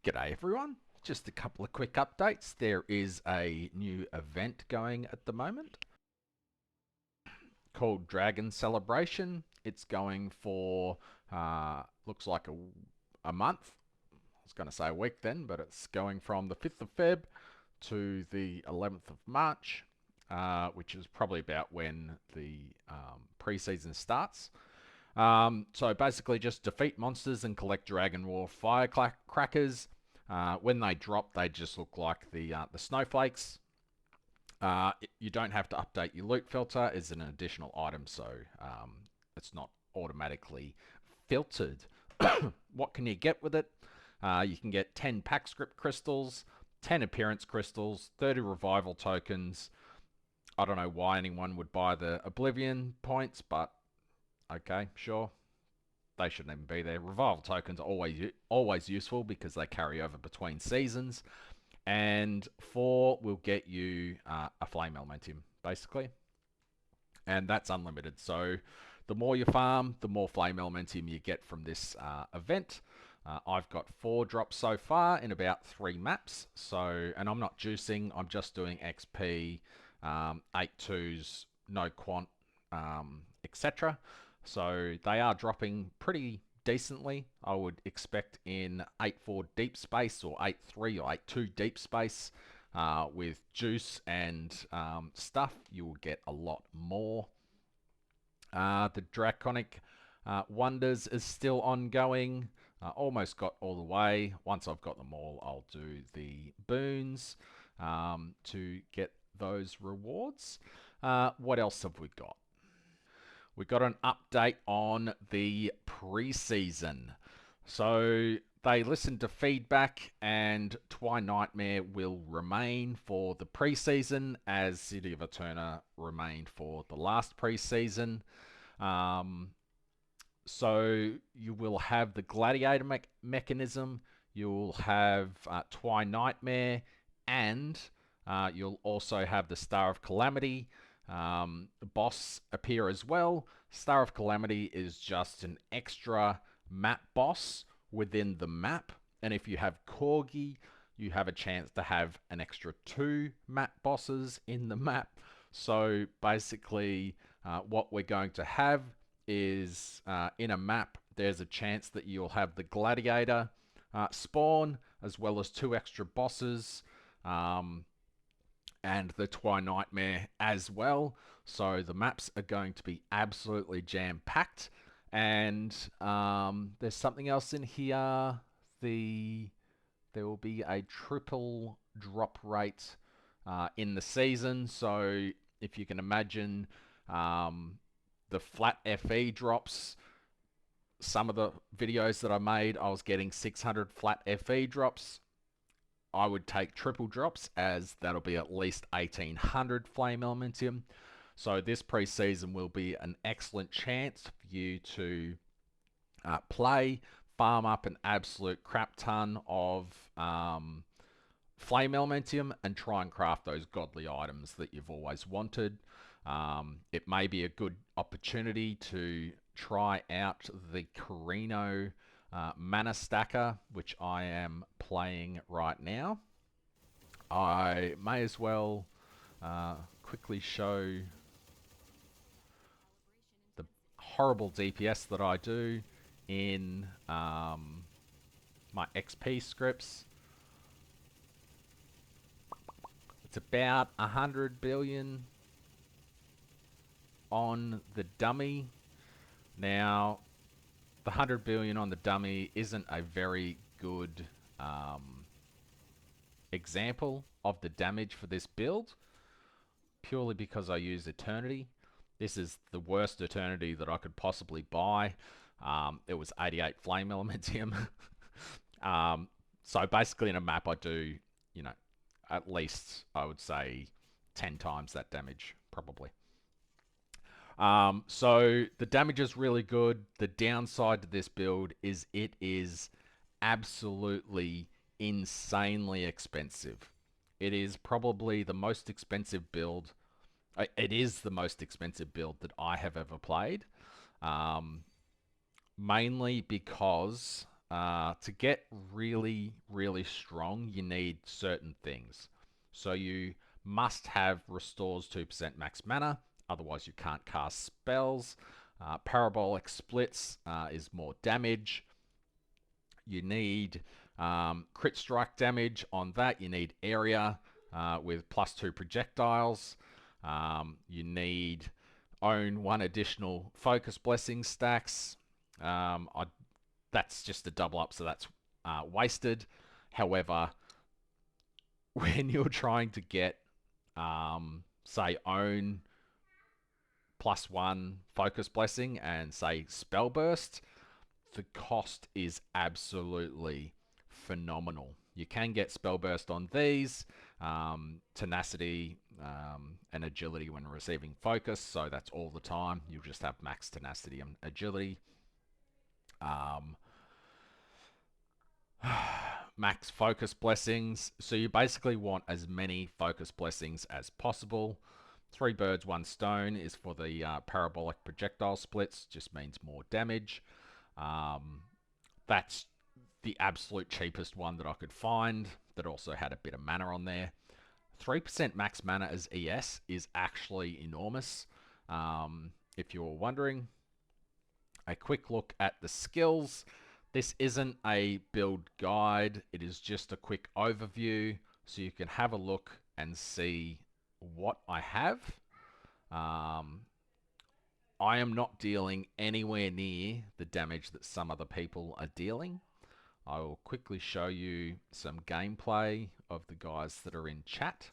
G'day everyone. Just a couple of quick updates. There is a new event going at the moment called Dragon Celebration. It's going for, looks like a month. I was going to say a week then, but it's going from the 5th of Feb to the 11th of March, which is probably about when the preseason starts. So basically, just defeat monsters and collect Dragon War firecrackers. When they drop, they just look like the snowflakes. You don't have to update your loot filter as an additional item, so it's not automatically filtered. What can you get with it? You can get 10 Pact-Spirit crystals, 10 appearance crystals, 30 revival tokens. I don't know why anyone would buy the Oblivion points, but okay, sure. They shouldn't even be there. Revival tokens are always useful because they carry over between seasons. And 4 will get you a flame elementum, basically. And that's unlimited. So the more you farm, the more flame elementum you get from this event. I've got 4 drops so far in about 3 maps. So, and I'm not juicing, I'm just doing XP, 8 twos, no quant, etc. So they are dropping pretty decently. I would expect in 8-4 deep space or 8-3 or 8-2 deep space with juice and stuff, you will get a lot more. The Draconic Wonders is still ongoing. Almost got all the way. Once I've got them all, I'll do the boons to get those rewards. What else have we got? We got an update on the preseason. So they listened to feedback, and Twi Nightmare will remain for the preseason as City of Eterna remained for the last preseason. Um, so you will have the Gladiator mechanism, you'll have Twi Nightmare, and you'll also have the Star of Calamity boss appear as well. Star of Calamity is just an extra map boss within the map, and if you have Corgi, you have a chance to have an extra 2 map bosses in the map. So basically, what we're going to have is in a map, there's a chance that you'll have the Gladiator spawn, as well as 2 extra bosses. And the Twi Nightmare as well. So the maps are going to be absolutely jam-packed. And there's something else in here. There will be a triple drop rate in the season. So if you can imagine the flat FE drops, some of the videos that I made, I was getting 600 flat FE drops. I would take triple drops, as that'll be at least 1800 flame elementum. So this preseason will be an excellent chance for you to play, farm up an absolute crap ton of flame elementum, and try and craft those godly items that you've always wanted. It may be a good opportunity to try out the Carino mana stacker, which I am playing right now. I may as well quickly show the horrible DPS that I do in my XP scripts. It's about 100 billion on the dummy. Now, the 100 billion on the dummy isn't a very good example of the damage for this build, purely because I use Eternity. This is the worst Eternity that I could possibly buy. It was 88 Flame Elementium. So basically in a map I do, at least I would say 10 times that damage, probably. So the damage is really good. The downside to this build is it is absolutely insanely expensive. It is probably the most expensive build. It is the most expensive build that I have ever played. Mainly because to get really, really strong, you need certain things. So you must have restores 2% max mana, otherwise you can't cast spells. Parabolic splits is more damage. You need crit strike damage on that. You need area with +2 projectiles. You need own 1 additional focus blessing stacks. That's just a double up, so that's wasted. However, when you're trying to get, say, own +1 focus blessing and say spell burst, the cost is absolutely phenomenal. You can get spell burst on these, tenacity and agility when receiving focus, so that's all the time. You'll just have max tenacity and agility. Max focus blessings, so you basically want as many focus blessings as possible. 3 birds, 1 stone is for the parabolic projectile splits, just means more damage. That's the absolute cheapest one that I could find that also had a bit of mana on there. 3% max mana as ES is actually enormous. If you're wondering, a quick look at the skills. This isn't a build guide, it is just a quick overview so you can have a look and see what I have. I am not dealing anywhere near the damage that some other people are dealing. I will quickly show you some gameplay of the guys that are in chat.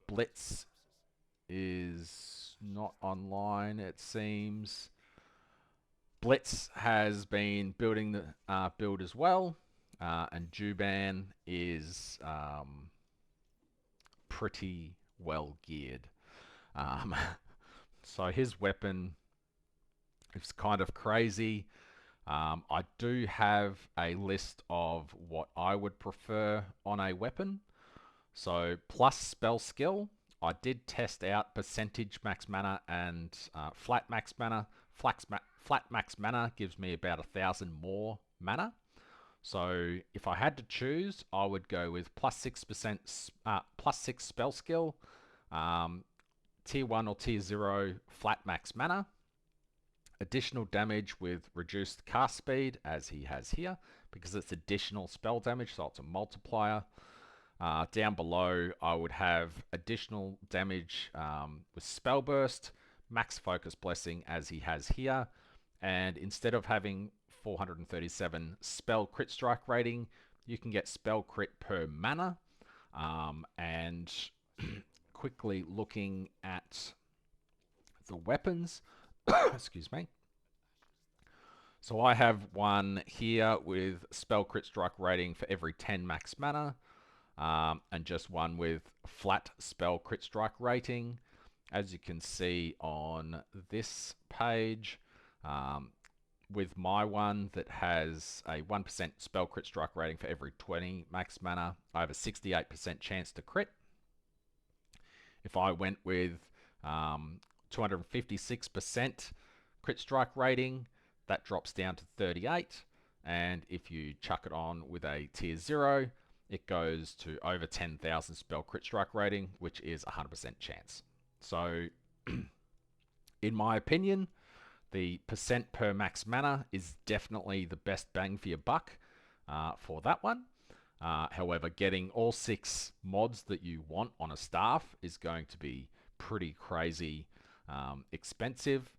Blitz is not online, it seems. Blitz has been building the build as well, and Juban is pretty well geared. So his weapon is kind of crazy. I do have a list of what I would prefer on a weapon. So plus spell skill, I did test out percentage max mana and flat max mana. Flat max mana gives me about 1,000 more mana. So if I had to choose, I would go with +6%, +6 spell skill, tier 1 or tier 0 flat max mana, additional damage with reduced cast speed, as he has here, because it's additional spell damage, so it's a multiplier. Down below, I would have additional damage with spell burst, max focus blessing, as he has here, and instead of having 437 spell crit strike rating, you can get spell crit per mana. And quickly looking at the weapons, excuse me. So I have one here with spell crit strike rating for every 10 max mana, and just one with flat spell crit strike rating. As you can see on this page, with my one that has a 1% spell crit strike rating for every 20 max mana, I have a 68% chance to crit. If I went with 256% crit strike rating, that drops down to 38. And if you chuck it on with a tier 0, it goes to over 10,000 spell crit strike rating, which is 100% chance. So, in my opinion, the percent per max mana is definitely the best bang for your buck for that one. However, getting all 6 mods that you want on a staff is going to be pretty crazy expensive.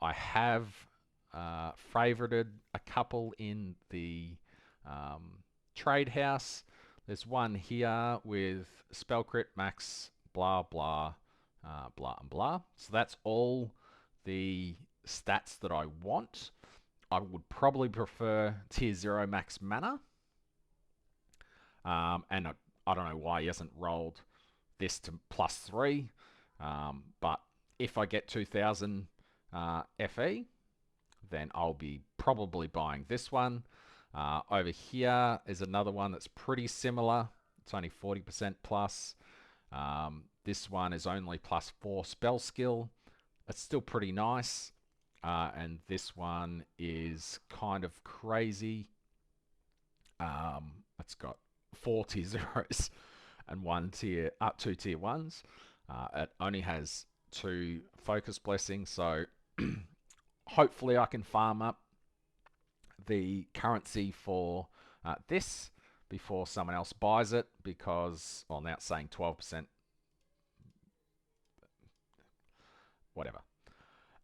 I have favorited a couple in the trade house. There's one here with spell crit max blah blah blah and blah. So that's all the stats that I want. I would probably prefer tier 0 max mana. And I don't know why he hasn't rolled this to +3. But if I get 2,000 FE, then I'll be probably buying this one. Over here is another one that's pretty similar. It's only 40% plus. This one is only +4 spell skill. It's still pretty nice. and this one is kind of crazy. It's got 4 tier zeros and two tier ones. It only has 2 focus blessings, so hopefully I can farm up the currency for this before someone else buys it, because, well, now it's saying 12%, whatever.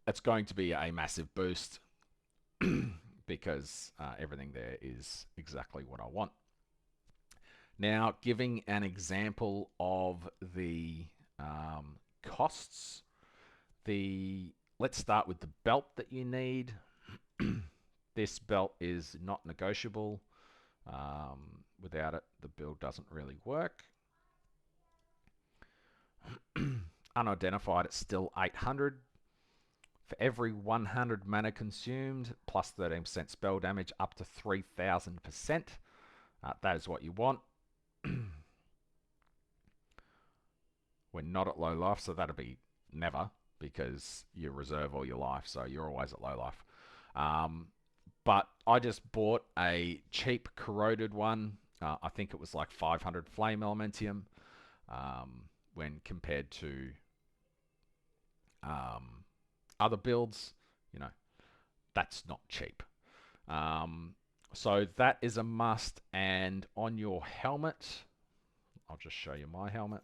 It's going to be a massive boost because everything there is exactly what I want. Now, giving an example of the costs, let's start with the belt that you need. This belt is not negotiable. Without it, the build doesn't really work. Unidentified, it's still 800. For every 100 mana consumed, plus 13% spell damage, up to 3000%. That is what you want. We're not at low life, so that'll be never, because you reserve all your life, so you're always at low life. But I just bought a cheap corroded one. I think it was like 500 flame elementium when compared to other builds. You know, that's not cheap. So that is a must. And on your helmet, I'll just show you my helmet.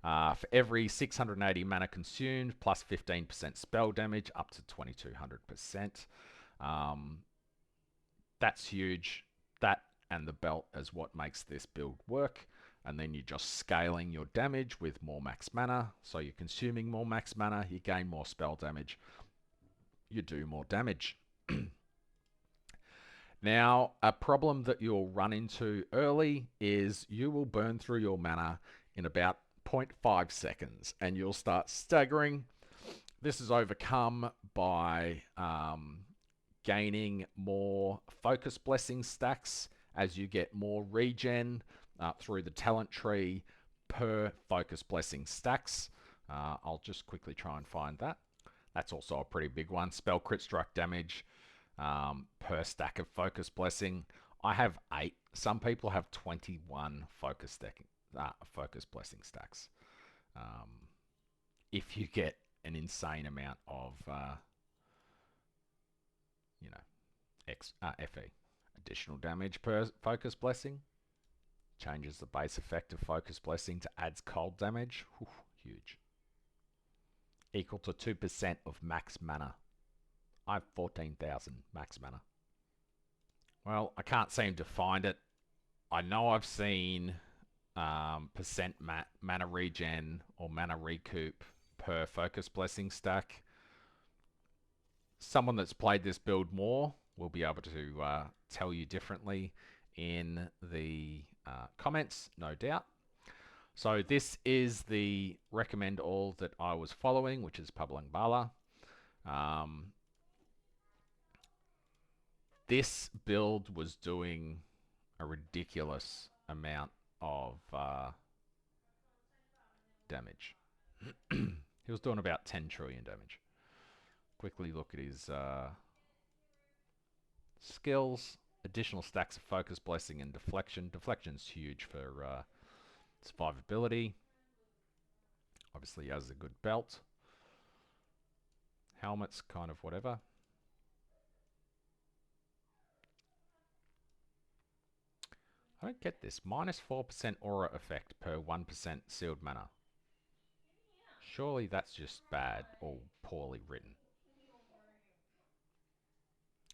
For every 680 mana consumed, plus 15% spell damage, up to 2200%. That's huge. That and the belt is what makes this build work. And then you're just scaling your damage with more max mana. So you're consuming more max mana, you gain more spell damage, you do more damage. Now, a problem that you'll run into early is you will burn through your mana in about 0.5 seconds and you'll start staggering. This is overcome by gaining more focus blessing stacks as you get more regen through the talent tree per focus blessing stacks. I'll just quickly try and find that. That's also a pretty big one. Spell crit strike damage per stack of focus blessing. I have 8. Some people have 21 focus blessing stacks. If you get an insane amount of FE. Additional damage per focus blessing. Changes the base effect of focus blessing to adds cold damage. Whew, huge. Equal to 2% of max mana. I have 14,000 max mana. Well, I can't seem to find it. I know I've seen percent mana regen or mana recoup per focus blessing stack. Someone that's played this build more will be able to tell you differently in the comments, no doubt. So this is the recommend all that I was following, which is Pablang Bala. This build was doing a ridiculous amount of damage. He was doing about 10 trillion damage. Quickly look at his skills. Additional stacks of focus blessing and deflection. Deflection's huge for survivability. Obviously he has a good belt. Helmet's kind of whatever. I don't get this. Minus 4% aura effect per 1% sealed mana. Surely that's just bad or poorly written.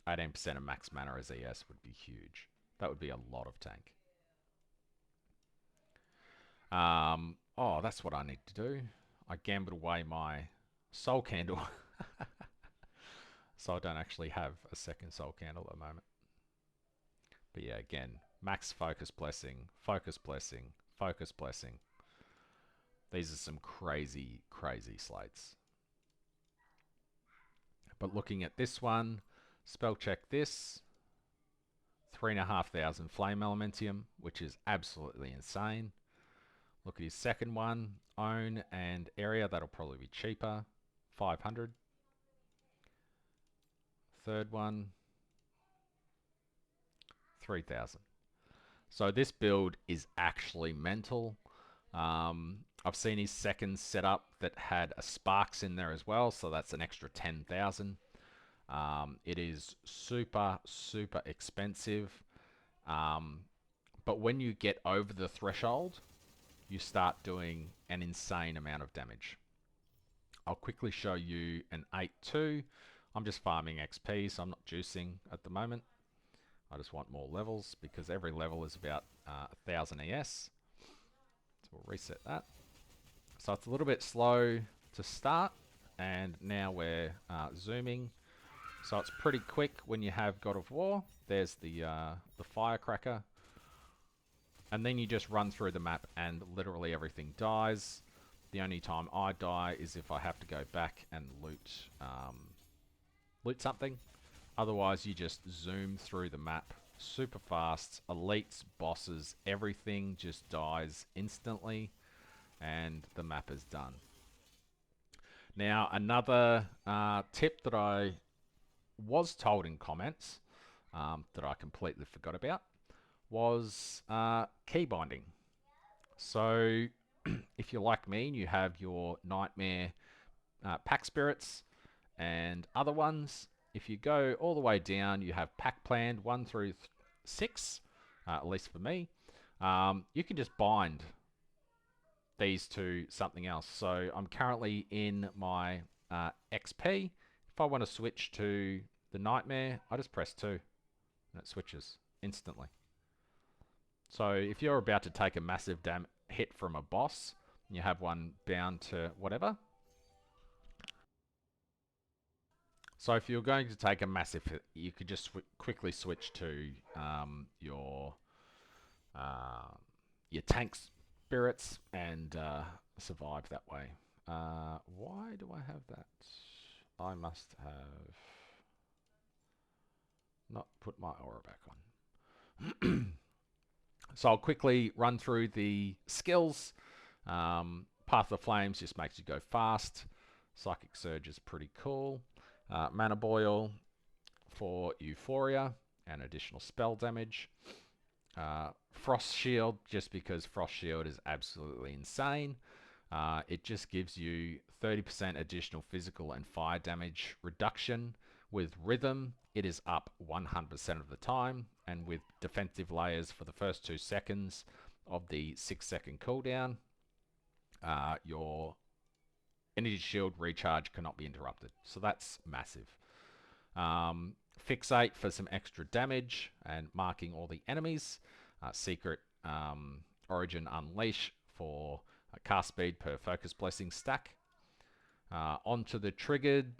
18% of max mana as ES would be huge. That would be a lot of tank. Oh, that's what I need to do. I gambled away my soul candle. So I don't actually have a second soul candle at the moment. But yeah, again, max focus blessing, focus blessing, focus blessing. These are some crazy, crazy slates. But looking at this one, spell check this. 3,500 flame elementium, which is absolutely insane. Look at his second one, own and area, that'll probably be cheaper. 500. third one, 3,000. So this build is actually mental. I've seen his second setup that had a Sparks in there as well, so that's an extra 10,000. It is super, super expensive. But when you get over the threshold, you start doing an insane amount of damage. I'll quickly show you an 8-2. I'm just farming XP, so I'm not juicing at the moment. I just want more levels because every level is about 1,000 ES. So we'll reset that. So it's a little bit slow to start, and now we're zooming. So it's pretty quick when you have God of War. There's the firecracker. And then you just run through the map and literally everything dies. The only time I die is if I have to go back and loot something. Otherwise, you just zoom through the map super fast. Elites, bosses, everything just dies instantly, and the map is done. Now, another tip that I was told in comments that I completely forgot about was key binding. So, if you're like me and you have your nightmare Pact-Spirits and other ones, if you go all the way down, you have pack planned 1 through 6, at least for me. You can just bind these to something else. So I'm currently in my XP. If I want to switch to the Nightmare, I just press 2 and it switches instantly. So if you're about to take a massive hit from a boss, and you have one bound to whatever. So if you're going to take a massive hit, you could just quickly switch to your tank spirits and survive that way. Why do I have that? I must have not put my aura back on. So I'll quickly run through the skills. Path of Flames just makes you go fast. Psychic Surge is pretty cool. Mana Boil for Euphoria and additional spell damage. Frost Shield, just because Frost Shield is absolutely insane. It just gives you 30% additional physical and fire damage reduction. With Rhythm, it is up 100% of the time, and with defensive layers for the first 2 seconds of the 6-second cooldown, your energy shield recharge cannot be interrupted. So that's massive. Fixate for some extra damage and marking all the enemies. Secret Origin Unleash for cast speed per focus blessing stack. Onto the triggered.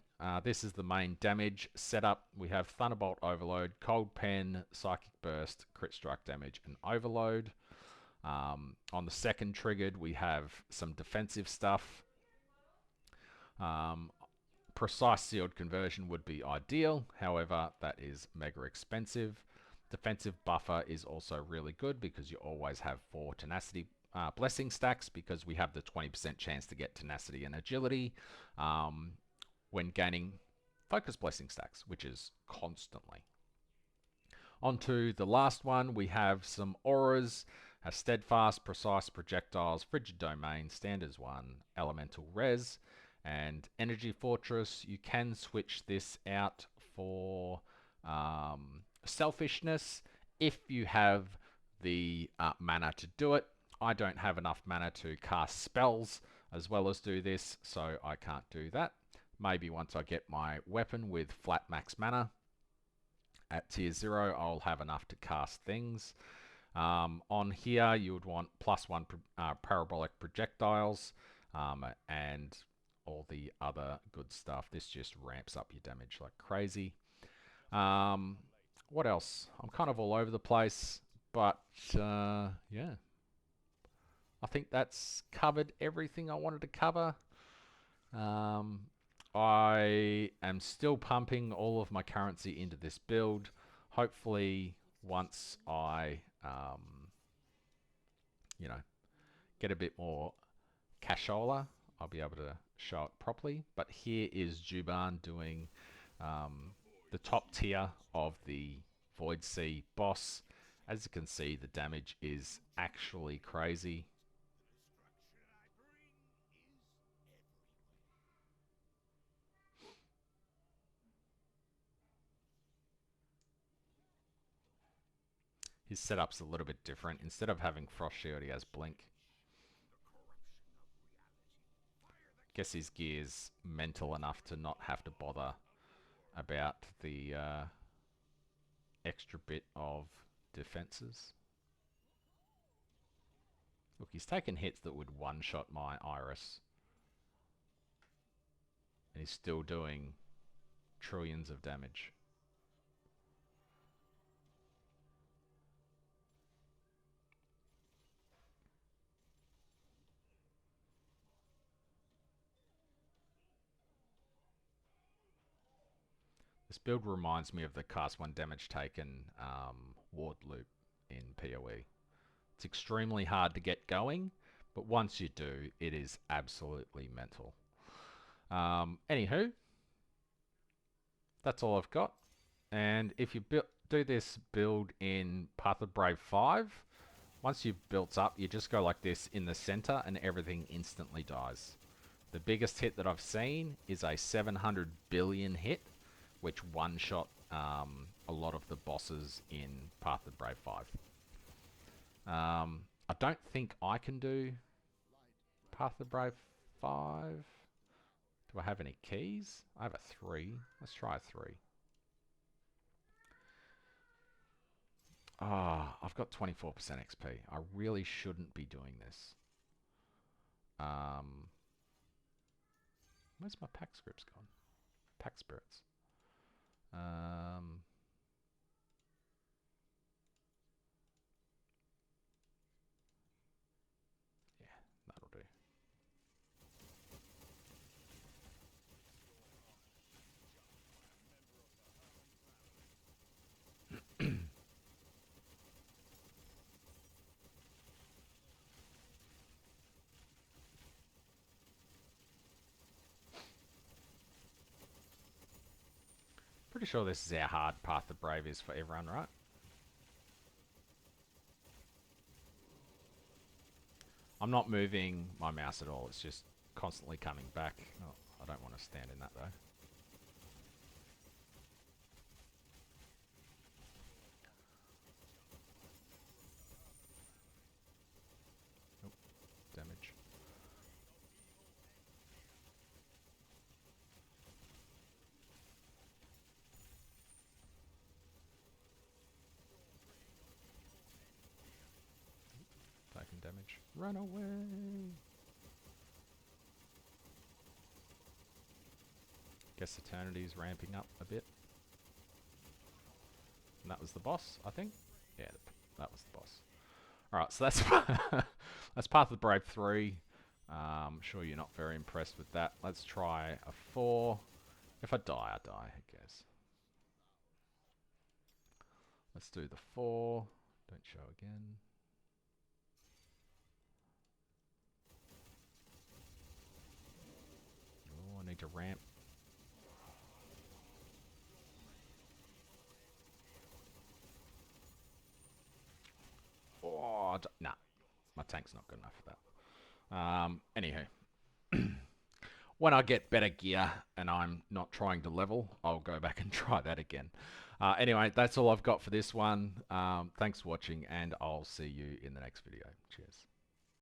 This is the main damage setup. We have Thunderbolt Overload, Cold Pen, Psychic Burst, Crit Strike damage, and Overload. On the second triggered, we have some defensive stuff. Precise sealed conversion would be ideal. However, that is mega expensive. Defensive buffer is also really good because you always have 4 tenacity blessing stacks, because we have the 20% chance to get tenacity and agility when gaining focus blessing stacks, which is constantly. Onto the last one, we have some auras. Steadfast, Precise Projectiles, Frigid Domain, Standards 1, Elemental Res, and Energy Fortress. You can switch this out for Selfishness if you have the mana to do it. I don't have enough mana to cast spells as well as do this, so I can't do that. Maybe once I get my weapon with flat max mana at tier 0, I'll have enough to cast things. On here, you would want +1 parabolic projectiles and all the other good stuff. This just ramps up your damage like crazy. What else? I'm kind of all over the place, but yeah. I think that's covered everything I wanted to cover. I am still pumping all of my currency into this build. Hopefully, once I, get a bit more cashola, I'll be able to show it properly. But here is Juban doing the top tier of the Void Sea boss. As you can see, the damage is actually crazy. His setup's a little bit different. Instead of having Frost Shield, he has Blink. Guess his gear's mental enough to not have to bother about the extra bit of defenses. Look, he's taken hits that would one-shot my Iris. And he's still doing trillions of damage. This build reminds me of the cast 1 damage taken ward loop in PoE. It's extremely hard to get going, but once you do, it is absolutely mental. Anywho, that's all I've got. And if you do this build in Path of Brave 5, once you've built up, you just go like this in the center and everything instantly dies. The biggest hit that I've seen is a 700 billion hit, which one-shot a lot of the bosses in Path of Brave 5. I don't think I can do Path of Brave 5. Do I have any keys? I have a 3. Let's try a 3. Ah, I've got 24% XP. I really shouldn't be doing this. Where's my pack scripts gone? Pact-Spirits. Yeah, that'll do. Pretty sure this is how hard Path of Brave is for everyone, right? I'm not moving my mouse at all. It's just constantly coming back. Oh, I don't want to stand in that though. Oh, damage. Taking damage. Run away! Guess Eternity's ramping up a bit. And that was the boss, I think. Yeah, that was the boss. Alright, so that's that's Path of the Brave 3. I'm sure you're not very impressed with that. Let's try a 4. If I die, I die, I guess. Let's do the 4. Don't show again. Oh, I need to ramp. Oh, nah. My tank's not good enough for that. Anywho. When I get better gear and I'm not trying to level, I'll go back and try that again. Anyway, that's all I've got for this one. Thanks for watching, and I'll see you in the next video. Cheers.